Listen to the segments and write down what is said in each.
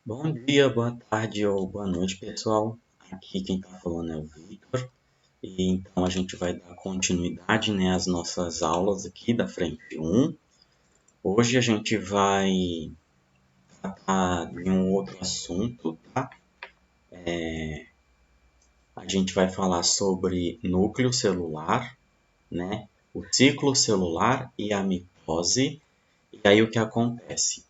Bom dia, boa tarde ou boa noite, pessoal. Aqui quem está falando é o Victor. E então a gente vai dar continuidade, às nossas aulas aqui da frente 1. Hoje a gente vai tratar de um outro assunto, tá? A gente vai falar sobre núcleo celular, né? O ciclo celular e a mitose. E aí o que acontece?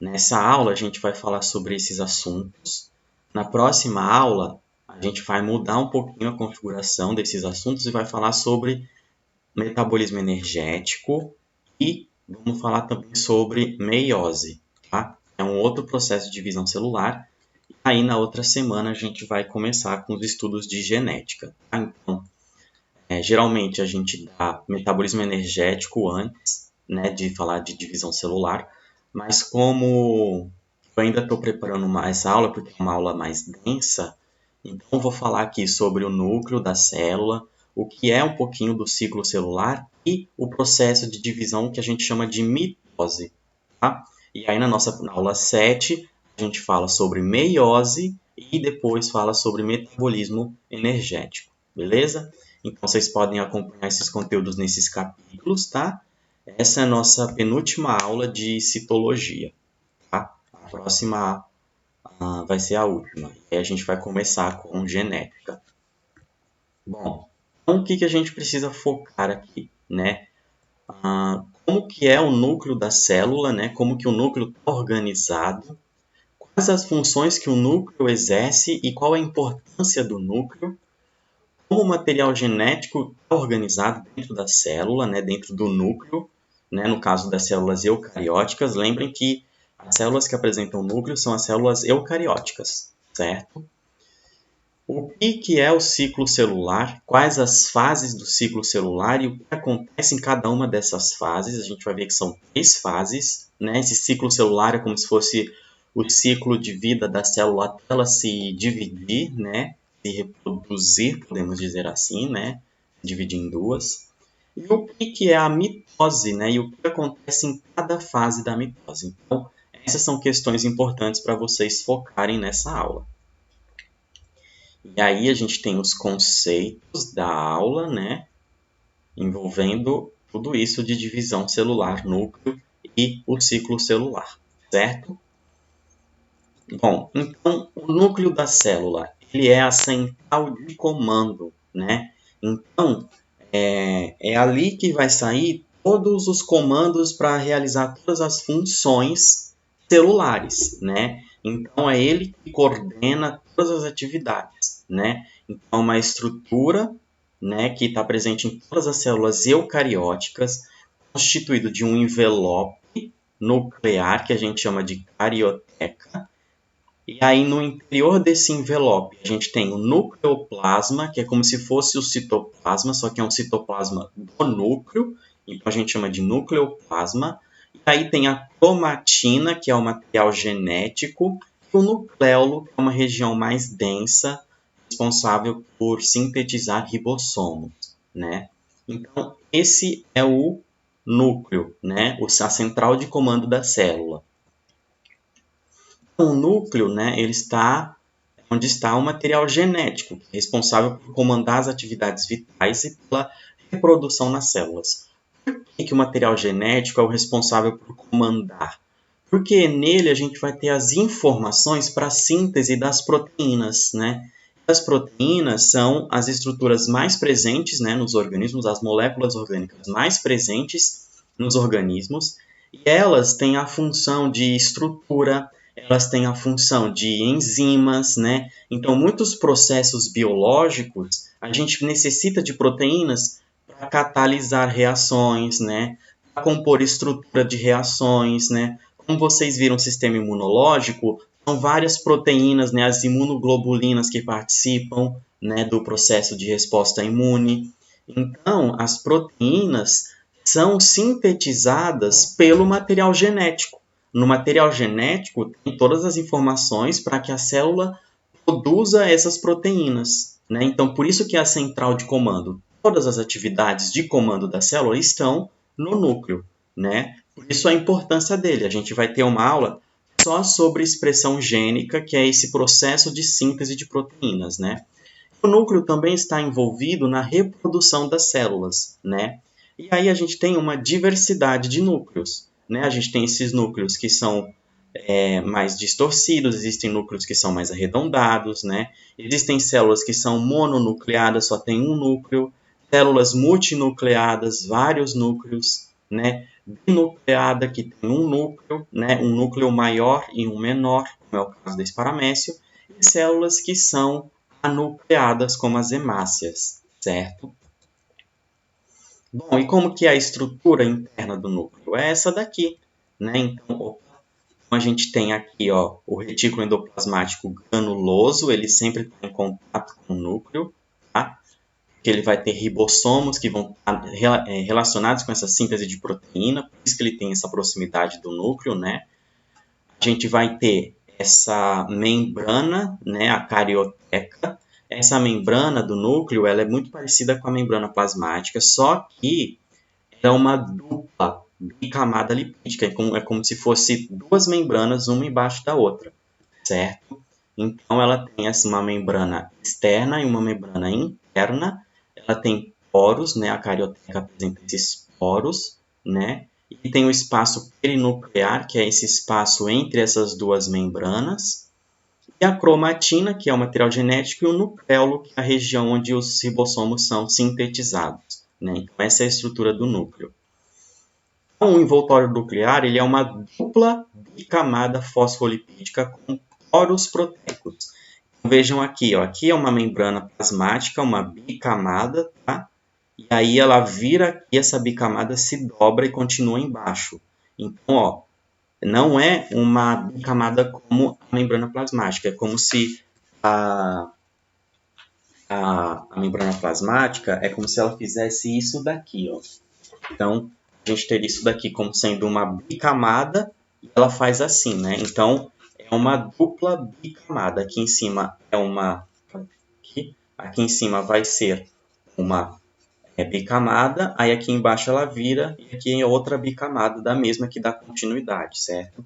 Nessa aula a gente vai falar sobre esses assuntos. Na próxima aula a gente vai mudar um pouquinho a configuração desses assuntos e vai falar sobre metabolismo energético e vamos falar também sobre meiose, tá? É um outro processo de divisão celular. E aí na outra semana a gente vai começar com os estudos de genética, tá? Então, geralmente a gente dá metabolismo energético antes, de falar de divisão celular, mas como eu ainda estou preparando mais aula, porque é uma aula mais densa, então eu vou falar aqui sobre o núcleo da célula, o que é um pouquinho do ciclo celular e o processo de divisão que a gente chama de mitose, tá? E aí na aula 7 a gente fala sobre meiose e depois fala sobre metabolismo energético, beleza? Então vocês podem acompanhar esses conteúdos nesses capítulos, tá? Essa é a nossa penúltima aula de citologia, tá? A próxima vai ser a última. E aí a gente vai começar com genética. Bom, então o que a gente precisa focar aqui, né? Como que é o núcleo da célula, né? Como que o núcleo está organizado, quais as funções que o núcleo exerce e qual a importância do núcleo, como o material genético está organizado dentro da célula, dentro do núcleo, no caso das células eucarióticas. Lembrem que as células que apresentam núcleo são as células eucarióticas, certo? O que é o ciclo celular, quais as fases do ciclo celular e o que acontece em cada uma dessas fases. A gente vai ver que são 3 fases. Esse ciclo celular é como se fosse o ciclo de vida da célula até ela se dividir, se reproduzir, podemos dizer assim, dividir em 2. E o que é a mitose, e o que acontece em cada fase da mitose. Então, essas são questões importantes para vocês focarem nessa aula. E aí a gente tem os conceitos da aula, envolvendo tudo isso de divisão celular, núcleo e o ciclo celular, certo? Bom, então o núcleo da célula, ele é a central de comando, Então, é ali que vai sair todos os comandos para realizar todas as funções celulares, Então, é ele que coordena todas as atividades, Então, uma estrutura, que está presente em todas as células eucarióticas, constituído de um envelope nuclear, que a gente chama de carioteca. E aí, no interior desse envelope, a gente tem o nucleoplasma, que é como se fosse o citoplasma, só que é um citoplasma do núcleo, então a gente chama de nucleoplasma. E aí tem a cromatina, que é o material genético, e o nucleolo, que é uma região mais densa, responsável por sintetizar ribossomos, Então, esse é o núcleo, a central de comando da célula. O núcleo, ele está onde está o material genético, responsável por comandar as atividades vitais e pela reprodução nas células. Por que o material genético é o responsável por comandar? Porque nele a gente vai ter as informações para a síntese das proteínas, As proteínas são as estruturas mais presentes, nos organismos, as moléculas orgânicas mais presentes nos organismos, e elas têm a função de estrutura, elas têm a função de enzimas, Então, muitos processos biológicos, a gente necessita de proteínas para catalisar reações, para compor estrutura de reações, Como vocês viram o sistema imunológico, são várias proteínas, as imunoglobulinas que participam, do processo de resposta imune. Então, as proteínas são sintetizadas pelo material genético. No material genético tem todas as informações para que a célula produza essas proteínas, Então, por isso que é a central de comando. Todas as atividades de comando da célula estão no núcleo, Por isso a importância dele. A gente vai ter uma aula só sobre expressão gênica, que é esse processo de síntese de proteínas, né? O núcleo também está envolvido na reprodução das células, né? E aí a gente tem uma diversidade de núcleos, né? A gente tem esses núcleos que são mais distorcidos, existem núcleos que são mais arredondados, né? Existem células que são mononucleadas, só tem um núcleo, células multinucleadas, vários núcleos, né? Binucleada, que tem um núcleo, né? Um núcleo maior e um menor, como é o caso desse paramécio, e células que são anucleadas, como as hemácias, certo? Bom, e como que é a estrutura interna do núcleo? É essa daqui, né? Então, a gente tem aqui, ó, o retículo endoplasmático granuloso, ele sempre está em contato com o núcleo, tá? Que ele vai ter ribossomos que vão estar relacionados com essa síntese de proteína, por isso que ele tem essa proximidade do núcleo, né? A gente vai ter essa membrana, né, a carioteca. Essa membrana do núcleo, ela é muito parecida com a membrana plasmática, só que é uma dupla bicamada lipídica, é como se fosse duas membranas, uma embaixo da outra, certo? Então, ela tem uma membrana externa e uma membrana interna. Ela tem poros, né? A carioteca apresenta esses poros, né? E tem o espaço perinuclear, que é esse espaço entre essas duas membranas. E a cromatina, que é o material genético, e o nucleolo, que é a região onde os ribossomos são sintetizados, né? Então, essa é a estrutura do núcleo. O envoltório nuclear ele é uma dupla bicamada fosfolipídica com poros proteicos. Então, vejam aqui, ó, aqui é uma membrana plasmática, uma bicamada, tá? E aí ela vira aqui, essa bicamada se dobra e continua embaixo. Então, ó, não é uma bicamada como a membrana plasmática, é como se a membrana plasmática é como se ela fizesse isso daqui, ó. Então, a gente teria isso daqui como sendo uma bicamada e ela faz assim, né? Então, é uma dupla bicamada. Aqui em cima é uma... Aqui em cima vai ser uma bicamada, aí aqui embaixo ela vira e aqui é outra bicamada da mesma que dá continuidade, certo?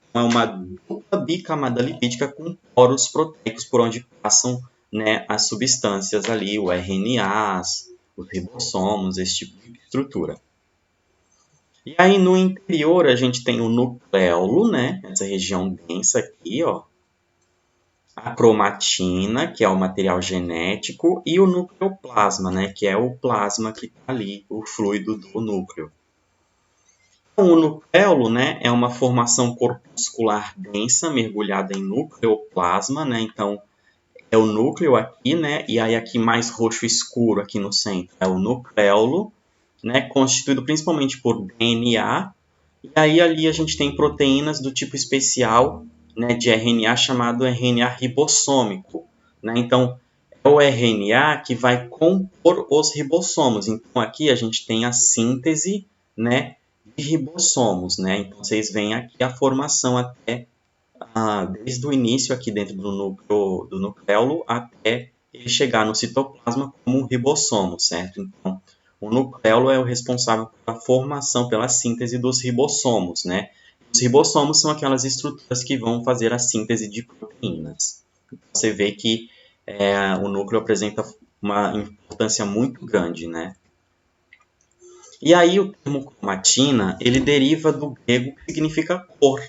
Então, é uma dupla bicamada lipídica com poros proteicos por onde passam, né, as substâncias ali, o RNAs, os ribossomos, esse tipo de estrutura. E aí no interior a gente tem o nucleolo, né? Essa região densa aqui, ó. A cromatina, que é o material genético, e o nucleoplasma, né? Que é o plasma que está ali, o fluido do núcleo. Então, o nucleolo, né? É uma formação corpuscular densa, mergulhada em nucleoplasma, né? Então, é o núcleo aqui, né? E aí aqui mais roxo escuro aqui no centro é o nucleolo, né, constituído principalmente por DNA, e aí ali a gente tem proteínas do tipo especial, né, de RNA chamado RNA ribossômico, né? Então, é o RNA que vai compor os ribossomos. Então, aqui a gente tem a síntese, né, de ribossomos, né? Então, vocês veem aqui a formação até desde o início aqui dentro do nucleolo até ele chegar no citoplasma como um ribossomo, certo? Então, o nucleolo é o responsável pela formação, pela síntese dos ribossomos, né? Os ribossomos são aquelas estruturas que vão fazer a síntese de proteínas. Então, você vê que o núcleo apresenta uma importância muito grande, né? E aí o termo cromatina, ele deriva do grego que significa cor,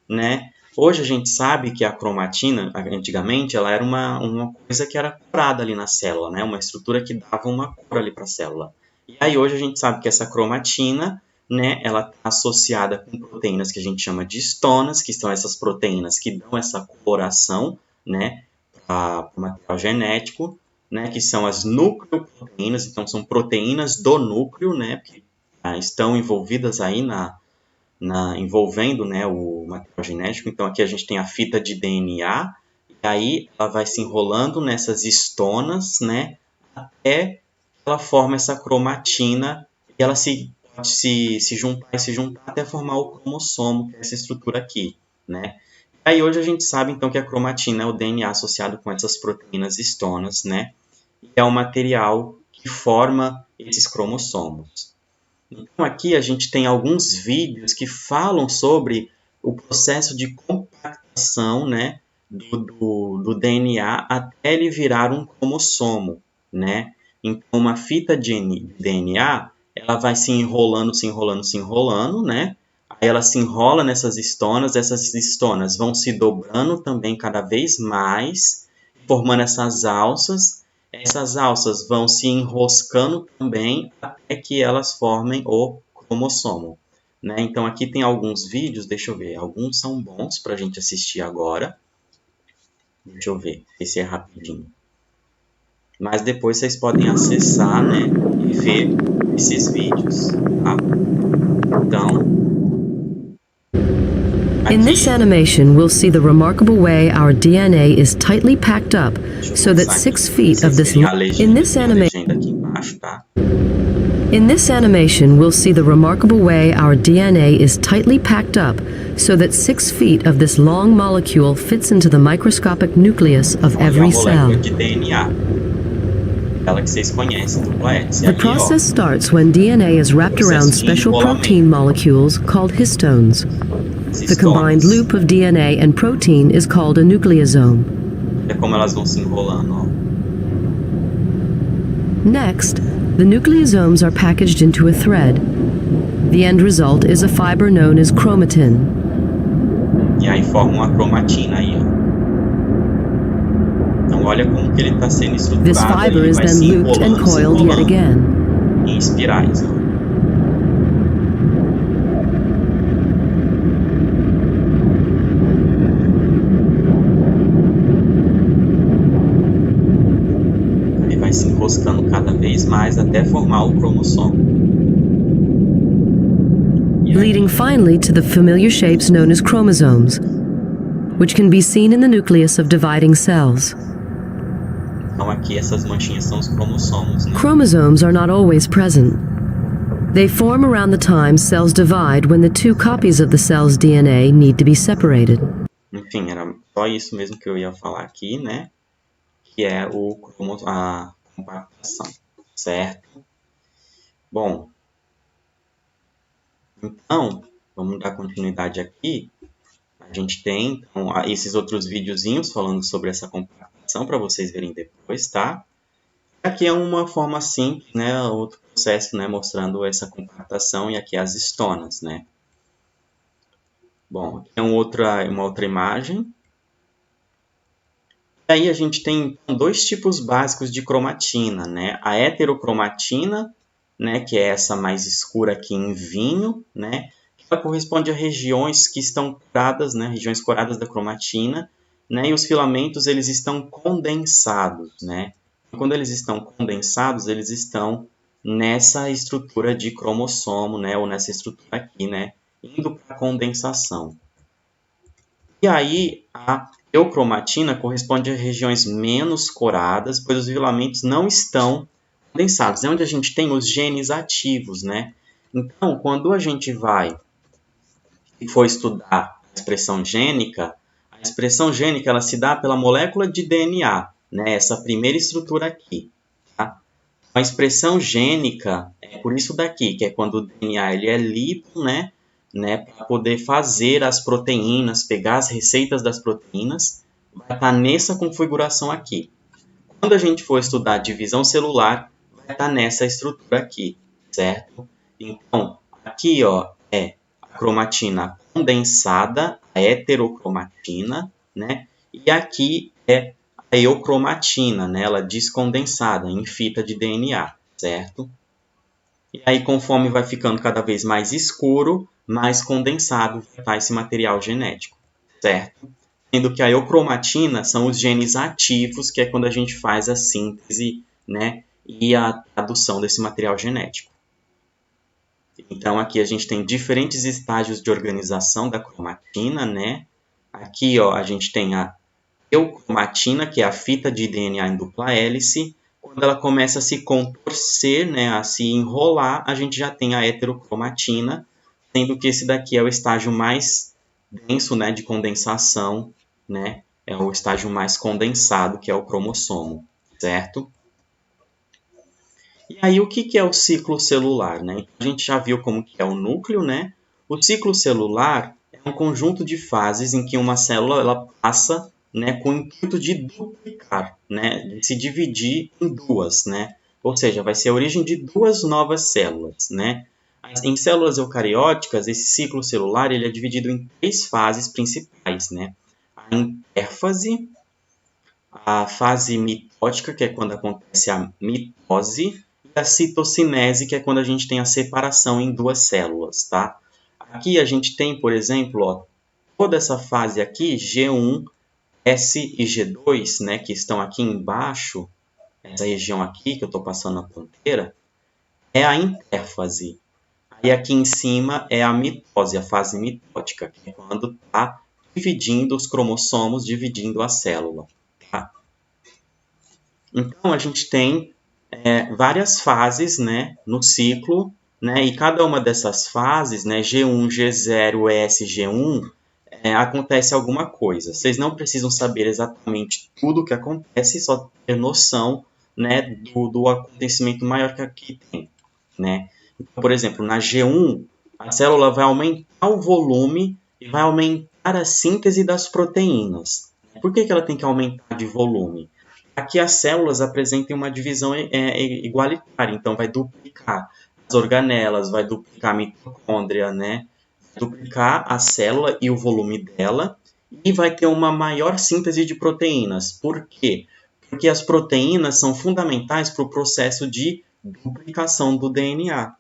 né? Hoje a gente sabe que a cromatina, antigamente, ela era uma coisa que era curada ali na célula, né? Uma estrutura que dava uma cor ali para a célula. E aí hoje a gente sabe que essa cromatina, né, ela está associada com proteínas que a gente chama de histonas, que são essas proteínas que dão essa coloração, né, para o material genético, né, que são as nucleoproteínas, então são proteínas do núcleo, né, que estão envolvidas aí envolvendo, né, o material genético. Então aqui a gente tem a fita de DNA, e aí ela vai se enrolando nessas histonas, né, até ela forma essa cromatina e ela pode se juntar e se juntar até formar o cromossomo, que é essa estrutura aqui, né. Aí hoje a gente sabe então que a cromatina é o DNA associado com essas proteínas histonas, né, e é o material que forma esses cromossomos. Então aqui a gente tem alguns vídeos que falam sobre o processo de compactação, né, do DNA até ele virar um cromossomo, né? Então, uma fita de DNA, ela vai se enrolando, né? Aí ela se enrola nessas estonas, essas estonas vão se dobrando também cada vez mais, formando essas alças. Essas alças vão se enroscando também até que elas formem o cromossomo, né? Então aqui tem alguns vídeos, deixa eu ver, alguns são bons para a gente assistir agora. Deixa eu ver, esse é rapidinho. Mas depois vocês podem acessar, né, e ver esses vídeos, tá? Então, in this animation, we'll see the remarkable way our DNA is tightly packed up so that 6 feet of this in this animation, we'll see the remarkable way our DNA is tightly packed up so that 6 feet of this long molecule fits into the microscopic nucleus of every cell. The process starts when DNA is wrapped around special protein molecules called histones. The combined loop of DNA and protein is called a nucleosome. Next, the nucleosomes are packaged into a thread. The end result is a fiber known as chromatin. E aí forma uma cromatina aí, ó. Então olha como que ele está sendo estruturado. This fiber is then looped and coiled yet again. Em espirais, ó. Se enroscando cada vez mais até formar o cromossomo. Leading finally to the familiar shapes known as chromosomes, which can be seen in the nucleus of dividing cells. Então aqui essas manchinhas são os cromossomos, né? Chromosomes are not always present. They form around the time cells divide when the 2 copies of the cell's DNA need to be separated. Enfim, era só isso mesmo que eu ia falar aqui, né? Que é a compactação, certo? Bom, então, vamos dar continuidade aqui. A gente tem então, esses outros videozinhos falando sobre essa compactação para vocês verem depois, tá? Aqui é uma forma simples, né? Outro processo, né? Mostrando essa compactação e aqui as estonas, né? Bom, aqui é uma outra imagem. Aí a gente tem então, 2 tipos básicos de cromatina, né? A heterocromatina, né, que é essa mais escura aqui em vinho, né? Ela corresponde a regiões que estão coradas, né, regiões coradas da cromatina, né? E os filamentos eles estão condensados, né? Quando eles estão condensados, eles estão nessa estrutura de cromossomo, né, ou nessa estrutura aqui, né, indo para a condensação. E aí a eucromatina corresponde a regiões menos coradas, pois os filamentos não estão condensados. É onde a gente tem os genes ativos, né? Então, quando a gente for estudar a expressão gênica ela se dá pela molécula de DNA, né? Essa primeira estrutura aqui. Tá? A expressão gênica é por isso daqui, que é quando o DNA ele é lido, né, para poder fazer as proteínas, pegar as receitas das proteínas, vai estar nessa configuração aqui. Quando a gente for estudar a divisão celular, vai estar nessa estrutura aqui, certo? Então, aqui ó, é a cromatina condensada, a heterocromatina, né? E aqui é a eucromatina, né? Ela descondensada, em fita de DNA, certo? E aí, conforme vai ficando cada vez mais escuro, mais condensado está esse material genético, certo? Sendo que a eucromatina são os genes ativos, que é quando a gente faz a síntese, né, e a tradução desse material genético. Então, aqui a gente tem diferentes estágios de organização da cromatina, né? Aqui, ó, a gente tem a eucromatina, que é a fita de DNA em dupla hélice. Quando ela começa a se contorcer, né, a se enrolar, a gente já tem a heterocromatina, sendo que esse daqui é o estágio mais denso, né, de condensação, né, é o estágio mais condensado, que é o cromossomo, certo? E aí, o que é o ciclo celular, né? A gente já viu como que é o núcleo, né? O ciclo celular é um conjunto de fases em que uma célula ela passa, né, com o intuito de duplicar, né, de se dividir em duas, né? Ou seja, vai ser a origem de duas novas células, né? Em células eucarióticas, esse ciclo celular ele é dividido em 3 fases principais, né? A intérfase, a fase mitótica, que é quando acontece a mitose, e a citocinese, que é quando a gente tem a separação em duas células, tá? Aqui a gente tem, por exemplo, ó, toda essa fase aqui, G1, S e G2, né, que estão aqui embaixo, essa região aqui que eu estou passando a ponteira, é a intérfase. Aí aqui em cima é a mitose, a fase mitótica, que é quando está dividindo os cromossomos, dividindo a célula. Tá? Então, a gente tem várias fases, né, no ciclo, né, e cada uma dessas fases, né, G1, G0, S, G1, acontece alguma coisa. Vocês não precisam saber exatamente tudo o que acontece, só ter noção, né, do acontecimento maior que aqui tem. Né? Então, por exemplo, na G1, a célula vai aumentar o volume e vai aumentar a síntese das proteínas. Por que ela tem que aumentar de volume? Para que as células apresentem uma divisão igualitária, então vai duplicar as organelas, vai duplicar a mitocôndria, né? Duplicar a célula e o volume dela e vai ter uma maior síntese de proteínas. Por quê? Porque as proteínas são fundamentais para o processo de duplicação do DNA.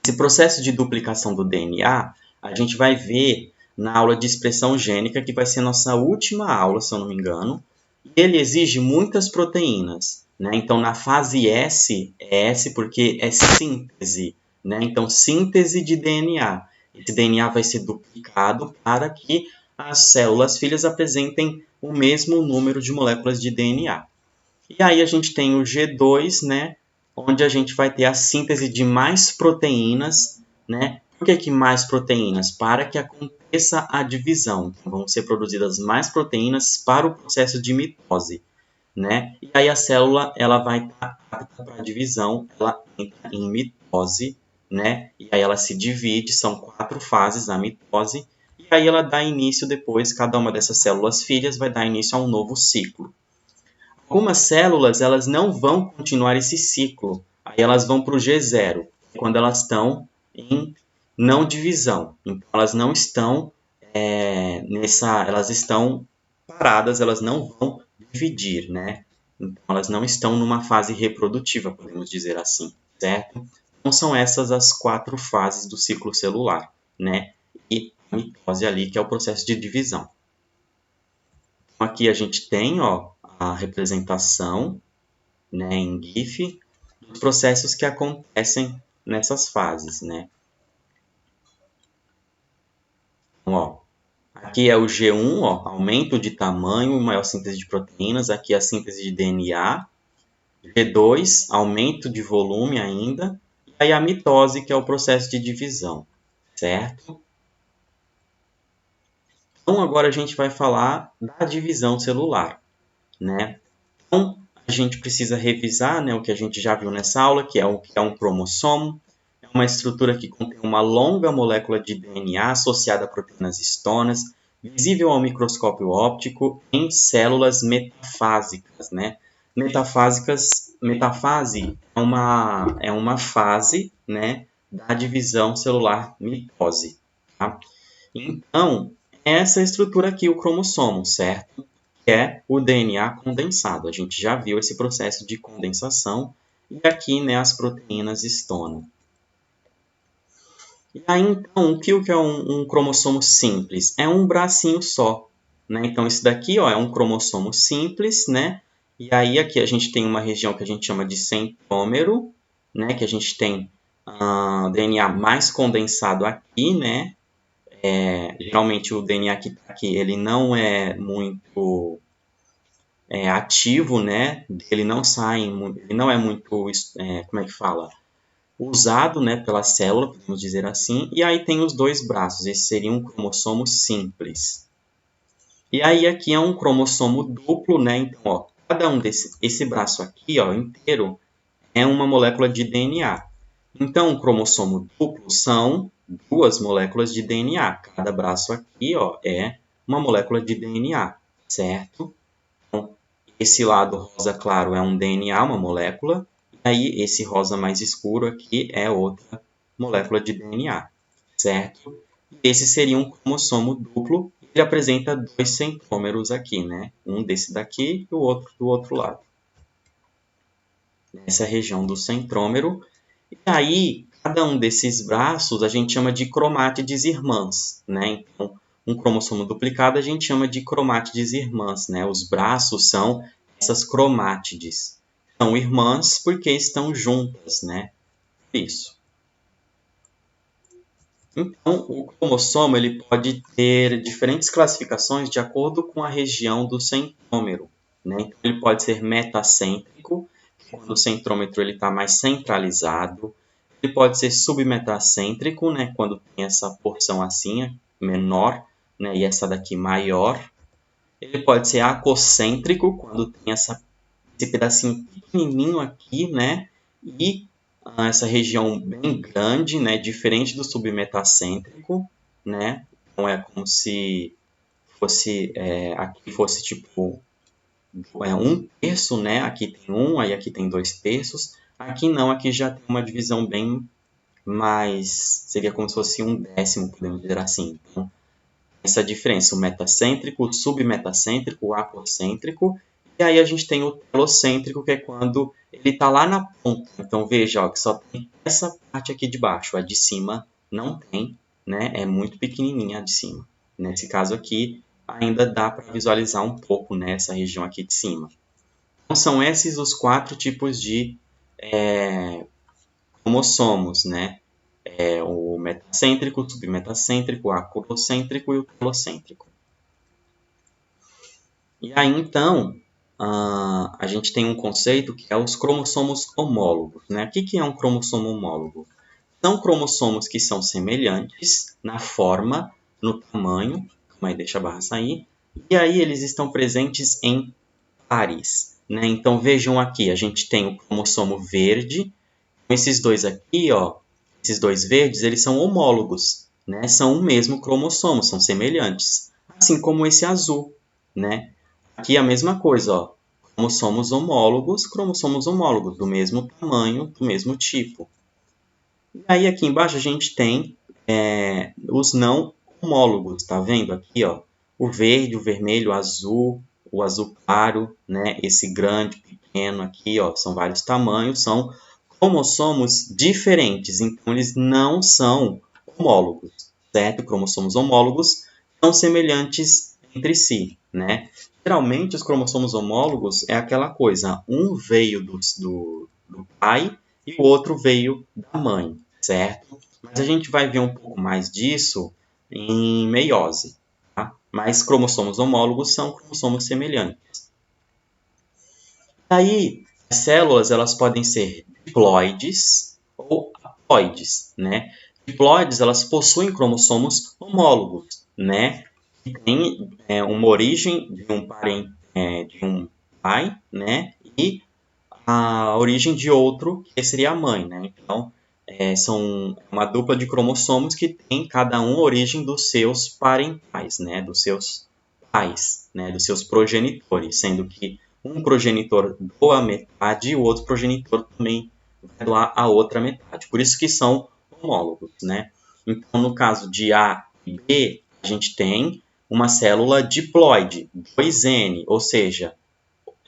Esse processo de duplicação do DNA, a gente vai ver na aula de expressão gênica, que vai ser nossa última aula, se eu não me engano. E ele exige muitas proteínas. Né? Então, na fase S, é S porque é síntese. Né? Então, síntese de DNA. Esse DNA vai ser duplicado para que as células filhas apresentem o mesmo número de moléculas de DNA. E aí a gente tem o G2, né, onde a gente vai ter a síntese de mais proteínas, né? Por que mais proteínas? Para que aconteça a divisão. Então, vão ser produzidas mais proteínas para o processo de mitose, né? E aí a célula ela vai estar apta para a divisão, ela entra em mitose, né? E aí ela se divide, são 4 fases a mitose, e aí ela dá início depois, cada uma dessas células filhas vai dar início a um novo ciclo. Algumas células elas não vão continuar esse ciclo, aí elas vão para o G0, quando elas estão em não divisão. Então elas não estão elas estão paradas, elas não vão dividir, né? Então elas não estão numa fase reprodutiva, podemos dizer assim, certo? Então são essas as 4 fases do ciclo celular, né? E a mitose ali, que é o processo de divisão. Então aqui a gente tem, ó, a representação, né, em GIF, dos processos que acontecem nessas fases, né? Então, ó, aqui é o G1, ó, aumento de tamanho, maior síntese de proteínas. Aqui é a síntese de DNA. G2, aumento de volume ainda. E aí a mitose, que é o processo de divisão, certo? Então, agora a gente vai falar da divisão celular, né? Então, a gente precisa revisar, né, o que a gente já viu nessa aula, que é um cromossomo. É uma estrutura que contém uma longa molécula de DNA associada a proteínas histonas, visível ao microscópio óptico em células metafásicas. Né? Metafase é uma fase, né, da divisão celular mitose. Tá? Então, essa é a estrutura aqui, o cromossomo, certo? Que é o DNA condensado. A gente já viu esse processo de condensação. E aqui, né, as proteínas histona. E aí, então, o que é um cromossomo simples? É um bracinho só. Né? Então, isso daqui ó, é um cromossomo simples, né? E aí, aqui a gente tem uma região que a gente chama de centrômero, né? Que a gente tem DNA mais condensado aqui, né? Geralmente o DNA que está aqui, ele não é muito ativo, né? Ele não é muito, como é que fala? Usado, né, pela célula, podemos dizer assim. E aí tem os 2 braços, esse seria um cromossomo simples. E aí aqui é um cromossomo duplo, né? Então, ó, cada esse braço aqui, ó, inteiro, é uma molécula de DNA. Então, um cromossomo duplo são duas moléculas de DNA. Cada braço aqui, ó, é uma molécula de DNA, certo? Então, esse lado rosa claro é um DNA, uma molécula, e aí esse rosa mais escuro aqui é outra molécula de DNA, certo? Esse seria um cromossomo duplo, ele apresenta dois centrômeros aqui, né? Um desse daqui e o outro do outro lado. Nessa região do centrômero. E aí, cada um desses braços a gente chama de cromátides irmãs, né? Então, um cromossomo duplicado a gente chama de cromátides irmãs, né? Os braços são essas cromátides. São irmãs porque estão juntas, né? Isso. Então, o cromossomo ele pode ter diferentes classificações de acordo com a região do centrômero, né? Então, ele pode ser metacêntrico, quando o centrômetro está mais centralizado. Ele pode ser submetacêntrico, né? Quando tem essa porção assim, menor, né? E essa daqui maior. Ele pode ser acocêntrico, quando tem esse pedacinho pequenininho aqui, né? E essa região bem grande, né? Diferente do submetacêntrico, né? Então é como se fosse aqui fosse tipo um terço, né? Aqui tem um, aí aqui tem 2/3. Aqui não, aqui já tem uma divisão bem mais, seria como se fosse um décimo, podemos dizer assim. Então, essa diferença, o metacêntrico, o submetacêntrico, o acocêntrico, e aí a gente tem o telocêntrico, que é quando ele está lá na ponta. Então veja, ó, que só tem essa parte aqui de baixo, a de cima não tem, né? É muito pequenininha a de cima. Nesse caso aqui, ainda dá para visualizar um pouco nessa região aqui de cima. Então são esses os 4 tipos de cromossomos, né? O metacêntrico, o submetacêntrico, o acrocêntrico e o telocêntrico. E aí, então, a gente tem um conceito que é os cromossomos homólogos, né? O que é um cromossomo homólogo? São cromossomos que são semelhantes na forma, no tamanho, calma aí, deixa a barra sair, e aí eles estão presentes em pares, né? Então, vejam aqui, a gente tem o cromossomo verde, esses dois aqui, ó, esses dois verdes, eles são homólogos, né? São o mesmo cromossomo, são semelhantes. Assim como esse azul, né? Aqui a mesma coisa, ó. Cromossomos homólogos, do mesmo tamanho, do mesmo tipo. E aí aqui embaixo a gente tem os não homólogos, tá vendo aqui, ó? O verde, o vermelho, o azul claro, né? Esse grande, pequeno aqui, ó, são vários tamanhos, são cromossomos diferentes, então eles não são homólogos, certo? Cromossomos homólogos são semelhantes entre si, né? Geralmente os cromossomos homólogos é aquela coisa, um veio do pai e o outro veio da mãe, certo? Mas a gente vai ver um pouco mais disso em meiose, tá? Mas cromossomos homólogos são cromossomos semelhantes. Aí, as células elas podem ser diploides ou haploides, né? Diploides elas possuem cromossomos homólogos, né? Que tem uma origem de um parente, de um pai, né? E a origem de outro, que seria a mãe, né? Então, são uma dupla de cromossomos que tem cada um a origem dos seus parentais, né? Dos seus pais, né? Dos seus progenitores, sendo que um progenitor doa metade e o outro progenitor também vai doar a outra metade. Por isso que são homólogos, né? Então, no caso de A e B, a gente tem uma célula diploide, 2N, ou seja,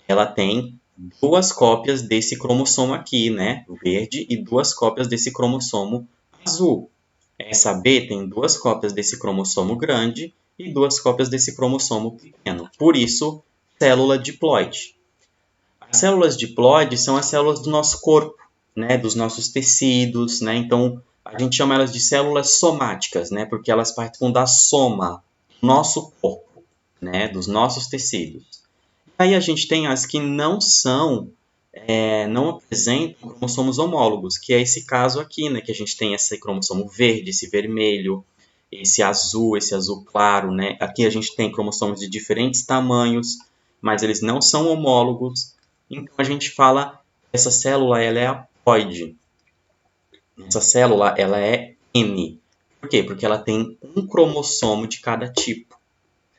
ela tem duas cópias desse cromossomo aqui, né, verde, e duas cópias desse cromossomo azul. Essa B tem duas cópias desse cromossomo grande e duas cópias desse cromossomo pequeno. Por isso, célula diploide. As células diploides são as células do nosso corpo, né, dos nossos tecidos, né? Então, a gente chama elas de células somáticas, né, porque elas participam da soma do nosso corpo, né, dos nossos tecidos. Aí a gente tem as que não não apresentam cromossomos homólogos, que é esse caso aqui, né, que a gente tem esse cromossomo verde, esse vermelho, esse azul claro, né? Aqui a gente tem cromossomos de diferentes tamanhos, mas eles não são homólogos. Então a gente fala que essa célula ela é haploide. Essa célula, ela é N. Por quê? Porque ela tem um cromossomo de cada tipo,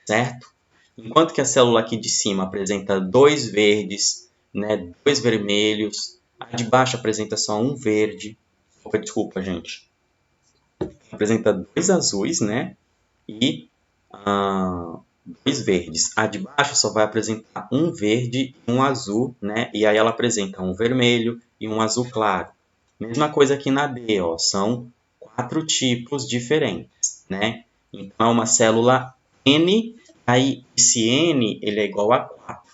certo? Enquanto que a célula aqui de cima apresenta 2 verdes, né, 2 vermelhos, a de baixo apresenta só um verde. Opa, desculpa, gente. Apresenta 2 azuis, né, e 2 verdes. A de baixo só vai apresentar um verde e um azul, né, e aí ela apresenta um vermelho e um azul claro. Mesma coisa aqui na D, ó, são 4 tipos diferentes, né? Então, é uma célula N, aí esse N ele é igual a 4,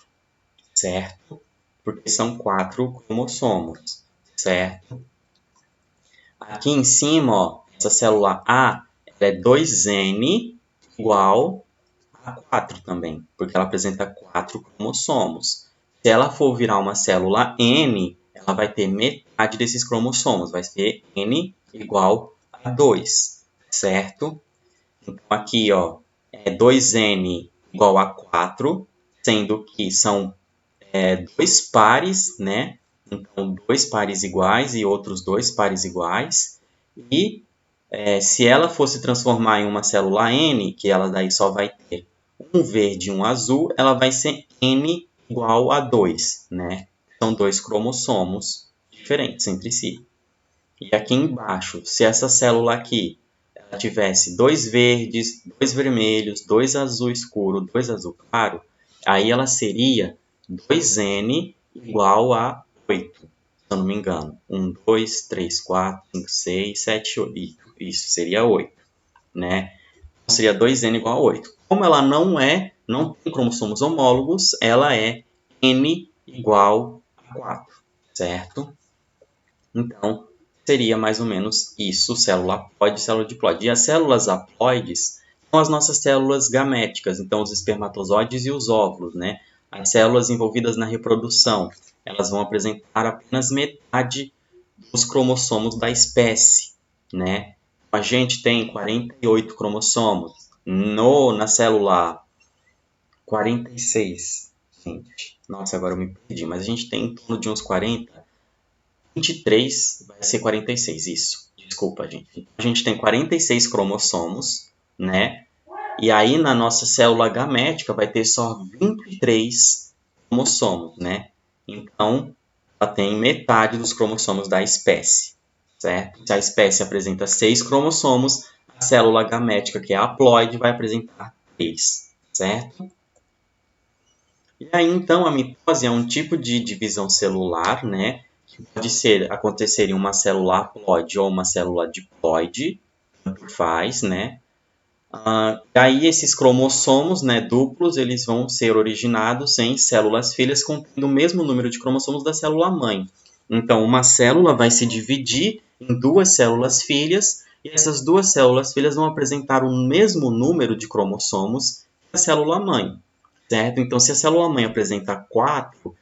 certo? Porque são 4 cromossomos, certo? Aqui em cima, ó, essa célula A ela é 2N igual a 4 também, porque ela apresenta 4 cromossomos. Se ela for virar uma célula N, ela vai ter metade desses cromossomos, vai ser N igual a 2, certo? Então, aqui, ó, é 2N igual a 4, sendo que são 2 pares, né? Então, 2 pares iguais e outros 2 pares iguais. E se ela fosse transformar em uma célula N, que ela daí só vai ter um verde e um azul, ela vai ser N igual a 2, né? São 2 cromossomos diferentes entre si. E aqui embaixo, se essa célula aqui ela tivesse 2 verdes, 2 vermelhos, 2 azul escuro, 2 azul claro, aí ela seria 2N igual a 8, se eu não me engano. 1, 2, 3, 4, 5, 6, 7, 8. Isso, seria 8, né? Então, seria 2N igual a 8. Como ela não tem cromossomos homólogos, ela é N igual a 4, certo? Então, seria mais ou menos isso, célula haploide e célula diploide. E as células haploides são as nossas células gaméticas, então os espermatozoides e os óvulos, né? As células envolvidas na reprodução, elas vão apresentar apenas metade dos cromossomos da espécie, né? A gente tem 48 cromossomos, na célula 46, gente. Nossa, agora eu me perdi, mas a gente tem em torno de uns 40, 23 vai ser 46, isso. Desculpa, gente. A gente tem 46 cromossomos, né? E aí na nossa célula gamética vai ter só 23 cromossomos, né? Então, ela tem metade dos cromossomos da espécie, certo? Se a espécie apresenta 6 cromossomos, a célula gamética, que é a haploide, vai apresentar 3, certo? E aí, então, a mitose é um tipo de divisão celular, né? Que pode acontecer em uma célula haploide ou uma célula diploide, tanto faz, né? Aí esses cromossomos, né, duplos, eles vão ser originados em células filhas contendo o mesmo número de cromossomos da célula mãe. Então, uma célula vai se dividir em 2 células filhas e essas 2 células filhas vão apresentar o mesmo número de cromossomos que a célula mãe, certo? Então, se a célula mãe apresenta 4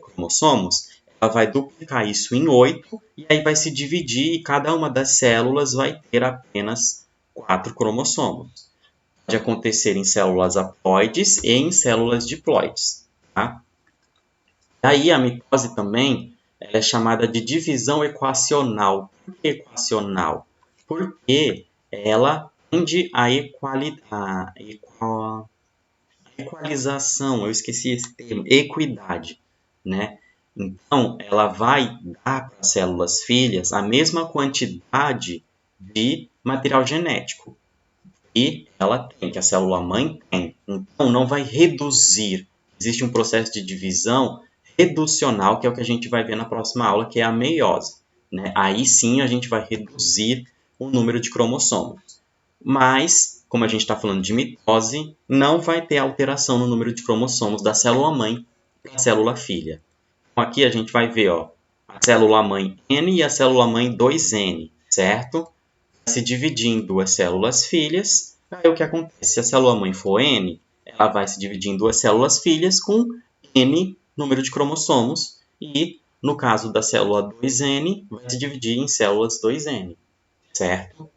cromossomos, ela vai duplicar isso em 8 e aí vai se dividir e cada uma das células vai ter apenas 4 cromossomos. Pode acontecer em células haploides e em células diploides, tá? Daí a mitose também ela é chamada de divisão equacional. Por que equacional? Porque ela tende à equalização, eu esqueci esse termo, equidade, né? Então, ela vai dar para as células filhas a mesma quantidade de material genético que ela tem, que a célula mãe tem. Então, não vai reduzir. Existe um processo de divisão reducional, que é o que a gente vai ver na próxima aula, que é a meiose, né? Aí sim a gente vai reduzir o número de cromossomos. Mas, como a gente está falando de mitose, não vai ter alteração no número de cromossomos da célula mãe para a célula filha. Então, aqui a gente vai ver ó, a célula mãe N e a célula mãe 2N, certo? Vai se dividir em 2 células filhas. Aí o que acontece? Se a célula mãe for N, ela vai se dividir em 2 células filhas com N número de cromossomos. E, no caso da célula 2N, vai se dividir em células 2N, certo?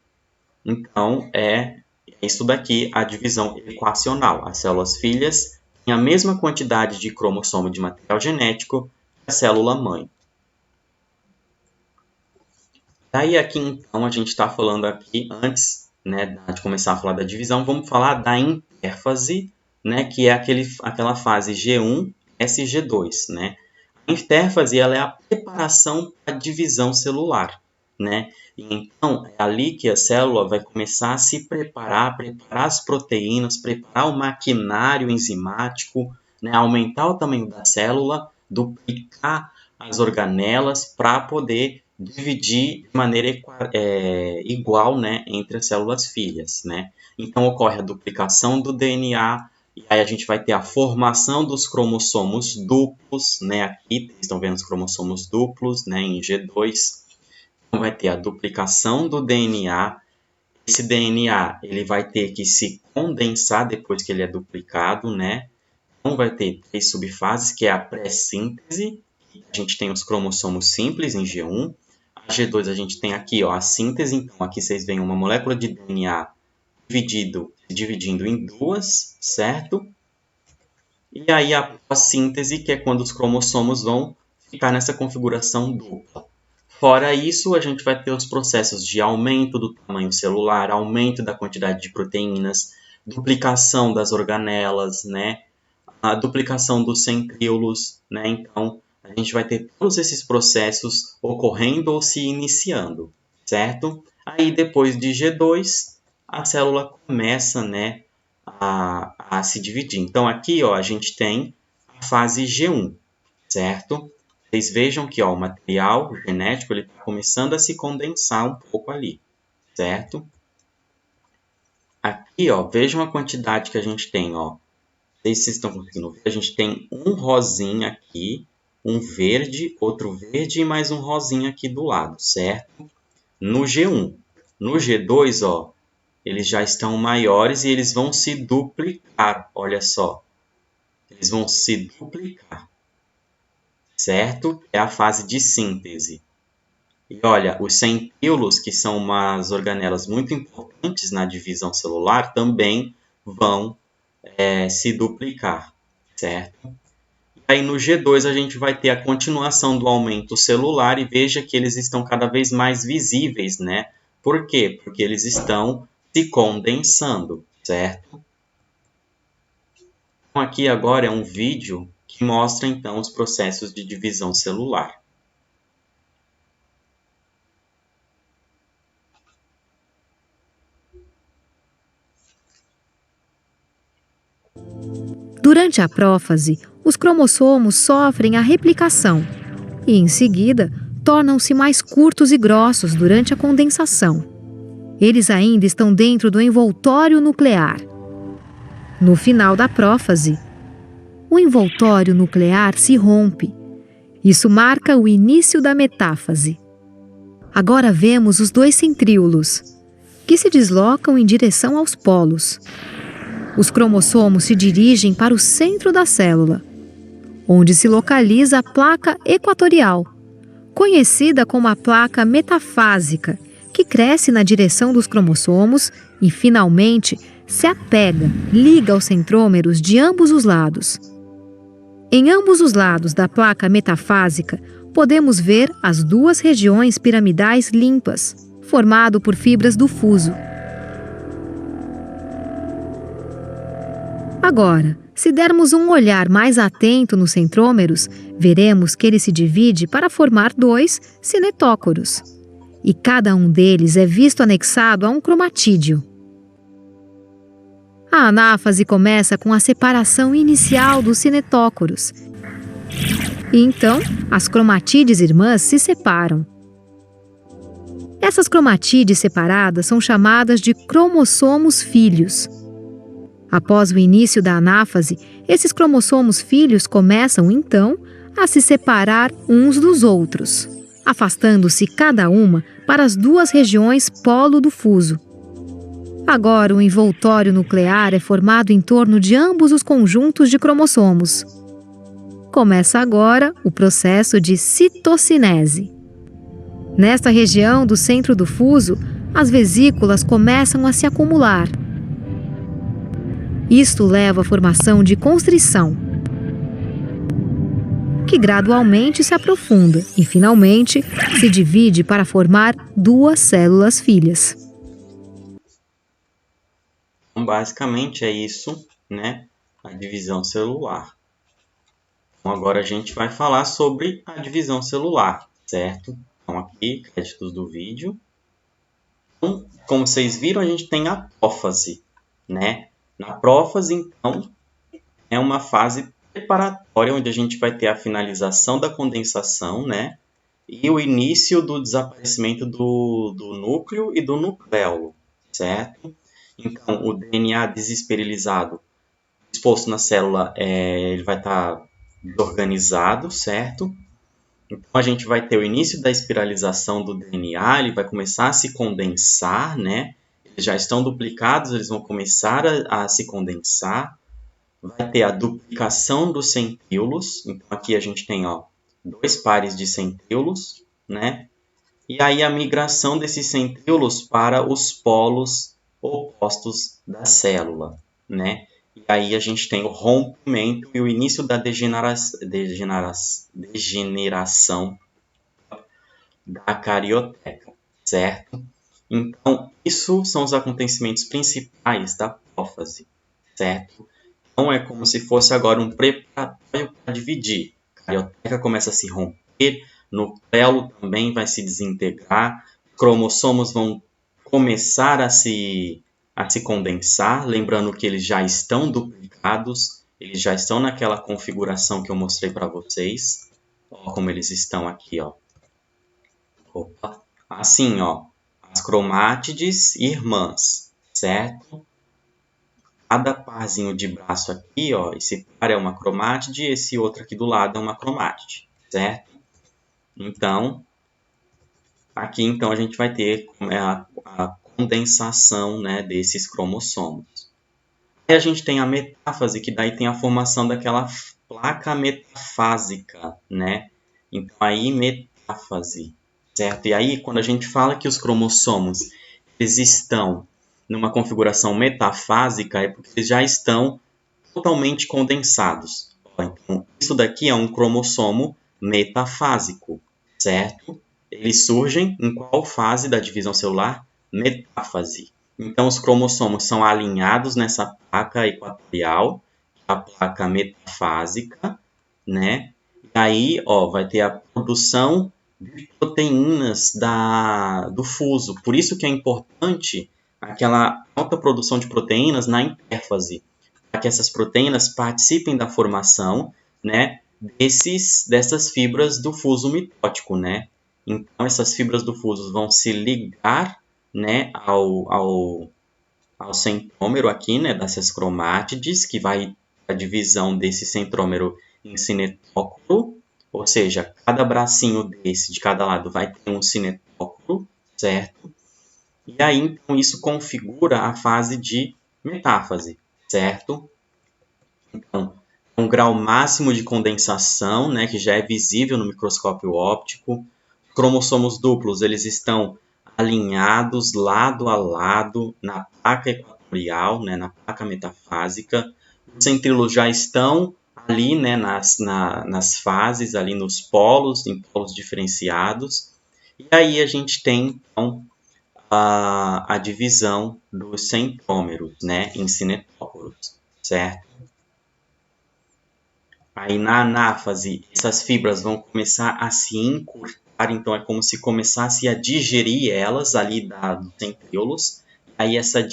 Então, é isso daqui a divisão equacional. As células filhas têm a mesma quantidade de cromossomo de material genético que a célula mãe. Daí aqui, então, a gente está falando aqui, antes, né, de começar a falar da divisão, vamos falar da intérfase, né, que é aquela fase G1, SG2, né? A intérfase, ela é a preparação para a divisão celular, né? Então, é ali que a célula vai começar a se preparar as proteínas, preparar o maquinário enzimático, né, aumentar o tamanho da célula, duplicar as organelas para poder dividir de maneira igual, né, entre as células filhas, né? Então, ocorre a duplicação do DNA, e aí a gente vai ter a formação dos cromossomos duplos, né? Aqui vocês estão vendo os cromossomos duplos, né, em G2. Então, vai ter a duplicação do DNA. Esse DNA ele vai ter que se condensar depois que ele é duplicado, né? Então, vai ter 3 subfases, que é a pré-síntese. A gente tem os cromossomos simples em G1. A G2 a gente tem aqui, ó, a síntese. Então, aqui vocês veem uma molécula de DNA dividindo em 2, certo? E aí a síntese, que é quando os cromossomos vão ficar nessa configuração dupla. Fora isso, a gente vai ter os processos de aumento do tamanho celular, aumento da quantidade de proteínas, duplicação das organelas, né? A duplicação dos centríolos, né? Então, a gente vai ter todos esses processos ocorrendo ou se iniciando, certo? Aí, depois de G2, a célula começa, né, a se dividir. Então, aqui, ó, a gente tem a fase G1, certo? Vocês vejam que, ó, o material genético está começando a se condensar um pouco ali, certo? Aqui, ó, vejam a quantidade que a gente tem, ó. Não sei se vocês estão conseguindo ver. A gente tem um rosinha aqui, um verde, outro verde e mais um rosinha aqui do lado, certo? No G1. No G2, ó, eles já estão maiores e eles vão se duplicar, olha só. Eles vão se duplicar, certo? É a fase de síntese. E olha, os centríolos, que são umas organelas muito importantes na divisão celular, também vão se duplicar, certo? E aí no G2 a gente vai ter a continuação do aumento celular e veja que eles estão cada vez mais visíveis, né? Por quê? Porque eles estão se condensando, certo? Então, aqui agora é um vídeo que mostra então os processos de divisão celular. Durante a prófase, os cromossomos sofrem a replicação e, em seguida, tornam-se mais curtos e grossos durante a condensação. Eles ainda estão dentro do envoltório nuclear. No final da prófase, o envoltório nuclear se rompe. Isso marca o início da metáfase. Agora vemos os 2 centríolos, que se deslocam em direção aos polos. Os cromossomos se dirigem para o centro da célula, onde se localiza a placa equatorial, conhecida como a placa metafásica, que cresce na direção dos cromossomos e, finalmente, se apega, liga aos centrômeros de ambos os lados. Em ambos os lados da placa metafásica, podemos ver as 2 regiões piramidais limpas, formado por fibras do fuso. Agora, se dermos um olhar mais atento nos centrômeros, veremos que ele se divide para formar 2 cinetócoros. E cada um deles é visto anexado a um cromatídeo. A anáfase começa com a separação inicial dos cinetócoros. E então, as cromatídeas irmãs se separam. Essas cromatídeas separadas são chamadas de cromossomos filhos. Após o início da anáfase, esses cromossomos filhos começam, então, a se separar uns dos outros, afastando-se cada uma para as 2 regiões polo do fuso. Agora, o envoltório nuclear é formado em torno de ambos os conjuntos de cromossomos. Começa agora o processo de citocinese. Nesta região do centro do fuso, as vesículas começam a se acumular. Isto leva à formação de constrição, que gradualmente se aprofunda e, finalmente, se divide para formar 2 células filhas. Então, basicamente é isso, né? A divisão celular. Então, agora a gente vai falar sobre a divisão celular, certo? Então, aqui, créditos do vídeo. Então, como vocês viram, a gente tem a prófase, né? Na prófase, então, é uma fase preparatória, onde a gente vai ter a finalização da condensação, né? E o início do desaparecimento do núcleo e do nucleolo, certo? Então, o DNA desesterilizado exposto na célula, ele vai estar desorganizado, certo? Então, a gente vai ter o início da espiralização do DNA, ele vai começar a se condensar, né? Eles já estão duplicados, eles vão começar a se condensar. Vai ter a duplicação dos centríolos. Então, aqui a gente tem 2 pares de centríolos, né? E aí a migração desses centríolos para os polos opostos da célula, né? E aí a gente tem o rompimento e o início da degeneração da carioteca, certo? Então, isso são os acontecimentos principais da prófase, certo? Então, é como se fosse agora um preparatório para dividir. A carioteca começa a se romper, o nucleolo também vai se desintegrar, cromossomos vão começar a se condensar, lembrando que eles já estão duplicados, eles já estão naquela configuração que eu mostrei para vocês. Ó, como eles estão aqui, ó. Opa. Assim, ó, as cromátides irmãs, certo? Cada parzinho de braço aqui, ó, esse par é uma cromátide, esse outro aqui do lado é uma cromátide, certo? Então, aqui então a gente vai ter a condensação, né, desses cromossomos. Aí a gente tem a metáfase, que daí tem a formação daquela placa metafásica, né? Então aí metáfase, certo? E aí quando a gente fala que os cromossomos eles estão numa configuração metafásica, é porque eles já estão totalmente condensados. Então, isso daqui é um cromossomo metafásico, certo? Eles surgem em qual fase da divisão celular? Metáfase. Então, os cromossomos são alinhados nessa placa equatorial, a placa metafásica, né? E aí, ó, vai ter a produção de proteínas do fuso. Por isso que é importante aquela alta produção de proteínas na intérfase, para que essas proteínas participem da formação, né, dessas fibras do fuso mitótico, né? Então, essas fibras do fuso vão se ligar, né, ao centrômero aqui, né, dessas cromátides, que vai a divisão desse centrômero em cinetócoro, ou seja, cada bracinho desse de cada lado vai ter um cinetócoro, certo? E aí, então, isso configura a fase de metáfase, certo? Então, um grau máximo de condensação, né, que já é visível no microscópio óptico. Cromossomos duplos, eles estão alinhados lado a lado na placa equatorial, né, na placa metafásica. Os centríolos já estão ali, né, nas fases, ali nos polos, em polos diferenciados. E aí a gente tem, então, a divisão dos centrômeros, né, em cinetócoros, certo? Aí na anáfase, essas fibras vão começar a se encurtar, então é como se começasse a digerir elas ali dos centríolos. Aí essa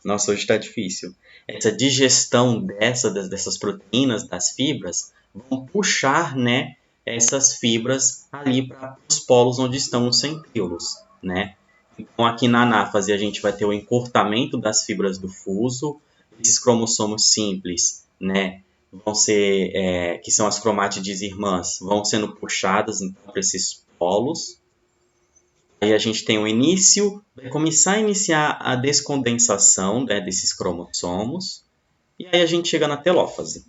nossa, hoje está difícil. Essa digestão dessas proteínas, das fibras, vão puxar, né, essas fibras ali para os polos onde estão os centríolos, né? Então aqui na anáfase a gente vai ter o encurtamento das fibras do fuso, esses cromossomos simples, né, vão ser, que são as cromátides irmãs, vão sendo puxadas então, para esses polos. Aí a gente tem o início, vai começar a iniciar a descondensação, né, desses cromossomos, e aí a gente chega na telófase,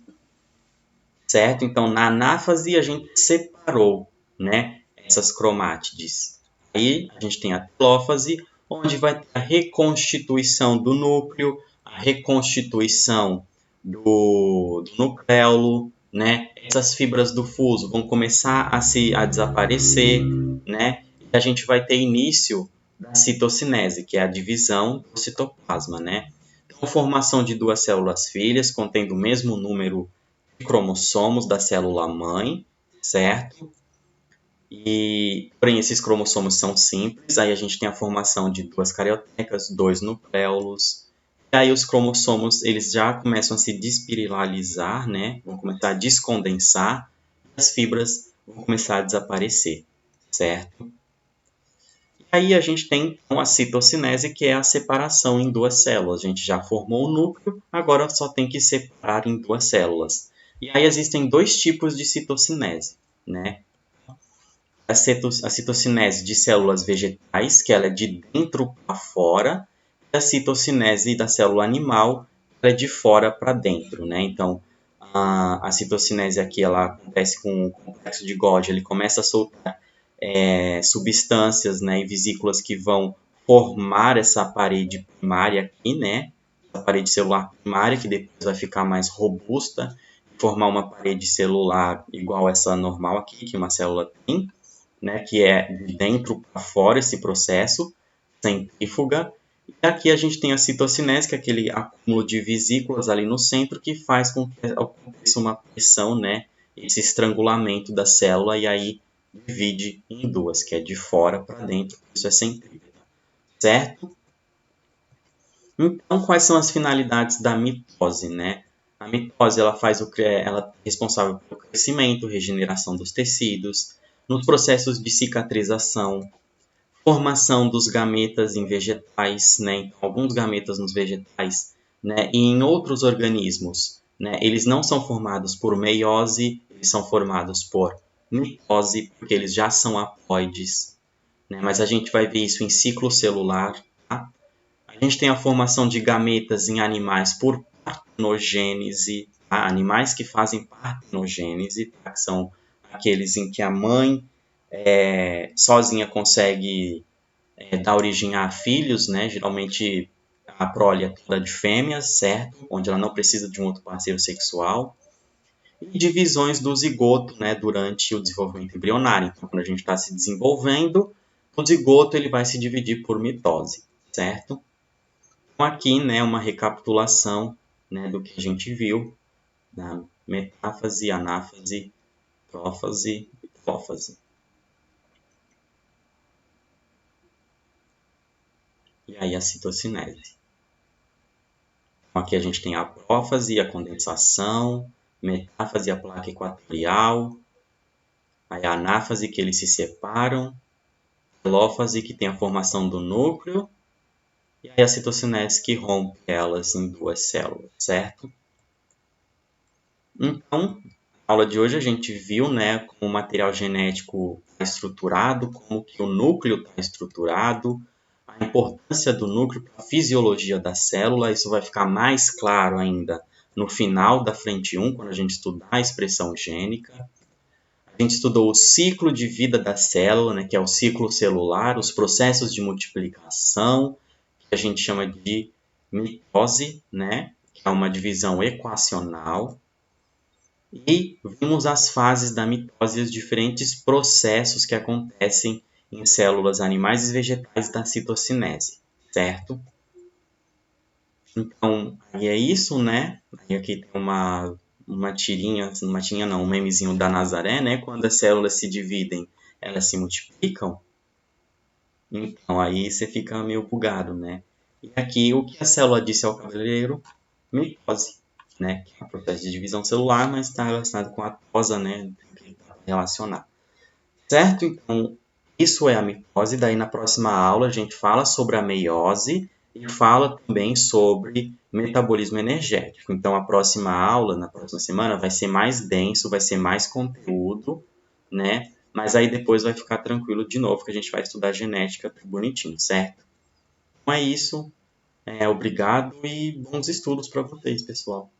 certo? Então na anáfase a gente separou, né, essas cromátides. Aí a gente tem a telófase, onde vai ter a reconstituição do núcleo, a reconstituição do nucleolo, né, essas fibras do fuso vão começar a desaparecer, né, e a gente vai ter início da citocinese, que é a divisão do citoplasma, né. Então, a formação de duas células filhas contendo o mesmo número de cromossomos da célula mãe, certo? Porém, esses cromossomos são simples, aí a gente tem a formação de duas cariotecas, dois nucléolos, e aí os cromossomos eles já começam a se despiralizar, né? Vão começar a descondensar, e as fibras vão começar a desaparecer, certo? E aí a gente tem então, a citocinese, que é a separação em duas células. A gente já formou o núcleo, agora só tem que separar em duas células. E aí existem dois tipos de citocinese, né? A citocinese de células vegetais, que ela é de dentro para fora, e a citocinese da célula animal, ela é de fora para dentro, né? Então, a citocinese aqui, ela acontece com o complexo de Golgi, ele começa a soltar substâncias, né, e vesículas que vão formar essa parede primária aqui, né? A parede celular primária, que depois vai ficar mais robusta, formar uma parede celular igual essa normal aqui, que uma célula tem, né, que é de dentro para fora esse processo, centrífuga. E aqui a gente tem a citocinese, que é aquele acúmulo de vesículas ali no centro, que faz com que aconteça uma pressão, né, esse estrangulamento da célula, e aí divide em duas, que é de fora para dentro, isso é centrípeta, certo? Então, quais são as finalidades da mitose, né? A mitose ela é responsável pelo crescimento, regeneração dos tecidos, nos processos de cicatrização, formação dos gametas em vegetais, né? Então, alguns gametas nos vegetais, né? E em outros organismos, né? Eles não são formados por meiose, eles são formados por mitose, porque eles já são haploides, né? Mas a gente vai ver isso em ciclo celular, tá? A gente tem a formação de gametas em animais por partenogênese, tá? Animais que fazem partenogênese, tá? Que são aqueles em que a mãe sozinha consegue dar origem a filhos, né? Geralmente a prole é toda de fêmeas, certo? Onde ela não precisa de um outro parceiro sexual. E divisões do zigoto, né? Durante o desenvolvimento embrionário. Então, quando a gente está se desenvolvendo, o zigoto ele vai se dividir por mitose, certo? Então, aqui, né, uma recapitulação, né, do que a gente viu na metáfase, anáfase, prófase e hipófase. E aí a citocinese. Então, aqui a gente tem a prófase, a condensação, metáfase, a placa equatorial, aí a anáfase, que eles se separam, telófase, que tem a formação do núcleo, e aí a citocinese, que rompe elas em duas células, certo? Então, na aula de hoje a gente viu, né, como o material genético está estruturado, como que o núcleo está estruturado, a importância do núcleo para a fisiologia da célula. Isso vai ficar mais claro ainda no final da frente 1, quando a gente estudar a expressão gênica. A gente estudou o ciclo de vida da célula, né, que é o ciclo celular, os processos de multiplicação, que a gente chama de mitose, né, que é uma divisão equacional. E vimos as fases da mitose e os diferentes processos que acontecem em células animais e vegetais da citocinese, certo? Então, aí é isso, né? Aí aqui tem uma tirinha não, um memezinho da Nazaré, né? Quando as células se dividem, elas se multiplicam. Então, aí você fica meio bugado, né? E aqui, o que a célula disse ao cabeleireiro? Mitose, né? Que é o processo de divisão celular, mas está relacionado com a tosa, né? Tem que relacionar. Certo? Então, isso é a mitose. Daí, na próxima aula, a gente fala sobre a meiose e fala também sobre metabolismo energético. Então, a próxima aula, na próxima semana, vai ser mais denso, vai ser mais conteúdo, né? Mas aí depois vai ficar tranquilo de novo, que a gente vai estudar genética bonitinho, certo? Então é isso. Obrigado e bons estudos para vocês, pessoal.